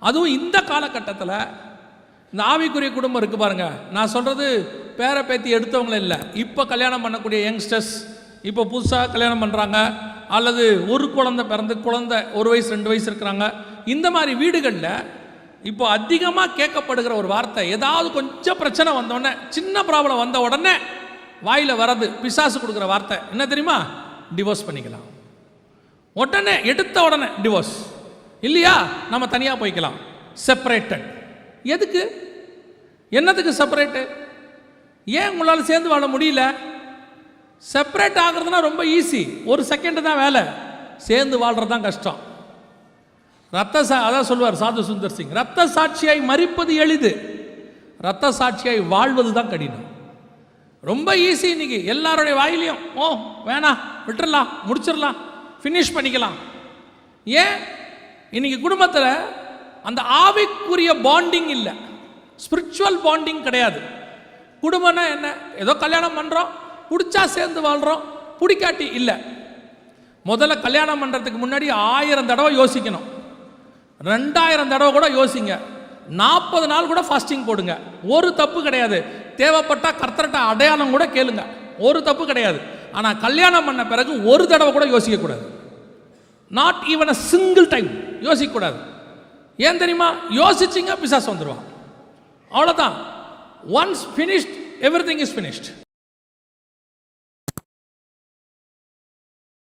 அதுவும் இந்த காலகட்டத்தில் இந்த ஆவிக்குரிய குடும்பம் இருக்குது பாருங்க. நான் சொல்கிறது பேர பேத்தி எடுத்தவங்கள இல்லை, இப்போ கல்யாணம் பண்ணக்கூடிய யங்ஸ்டர்ஸ், இப்போ புதுசாக கல்யாணம் பண்ணுறாங்க, அல்லது ஒரு குழந்தை பிறந்து குழந்தை 1 வயசு 2 வயசு இருக்கிறாங்க. இந்த மாதிரி வீடுகளில் இப்போ அதிகமாக கேட்கப்படுகிற ஒரு வார்த்தை, ஏதாவது கொஞ்சம் பிரச்சனை வந்தோடனே, சின்ன ப்ராப்ளம் வந்த உடனே வாயில் வர்றது பிசாசு கொடுக்குற வார்த்தை என்ன தெரியுமா? டிவோர்ஸ் பண்ணிக்கலாம். உடனே எடுத்த உடனே டிவோர்ஸ் இல்லையா, நம்ம தனியாக போய்க்கலாம், செப்பரேட்டட். எதுக்கு? என்னத்துக்கு செப்பரேட்டு? ஏன் உங்களால் சேர்ந்து வாழ முடியல? செப்பரேட் ஆகிறதுனா ரொம்ப ஈஸி, 1 செகண்ட் தான் வேலை. சேர்ந்து வாழ்கிறது தான் கஷ்டம். அதான் சொல்லுவார் சாது சுந்தர் சிங், ரத்த சாட்சியாய் மரிப்பது எளிது, ரத்த சாட்சியாய் வாழ்வது தான் கடினம். ரொம்ப ஈஸி இன்னைக்கு எல்லாருடைய வாயிலையும், ஓ வேணாம் விட்டுறலாம், முடிச்சிடலாம், ஃபினிஷ் பண்ணிக்கலாம். ஏன்? இன்னைக்கு குடும்பத்தில் அந்த ஆவிக்குரிய பாண்டிங் இல்லை, ஸ்பிரிச்சுவல் பாண்டிங் கிடையாது. குடும்பம்னா என்ன? ஏதோ கல்யாணம் பண்ணுறோம், பிடிச்சா சேர்ந்து வாழ்கிறோம், பிடிக்காட்டி இல்லை. முதல்ல கல்யாணம் பண்ணுறதுக்கு முன்னாடி 1000 தடவை யோசிக்கணும், 2000 தடவை கூட யோசிங்க, 40 நாள் கூட ஃபாஸ்டிங் போடுங்க, ஒரு தப்பு கிடையாது. தேவைப்பட்டால் கர்த்தர்ட்ட அடையாளம் கூட கேளுங்க, ஒரு தப்பு கிடையாது. ஆனால் கல்யாணம் பண்ண பிறகு ஒரு தடவை கூட யோசிக்கக்கூடாது, not even a single time யோசிக்கக்கூடாது. ஏன் தெரியுமா? யோசிச்சிங்க பிசாசு வந்துடுவான், அவ்வளோதான். Once finished, everything is finished.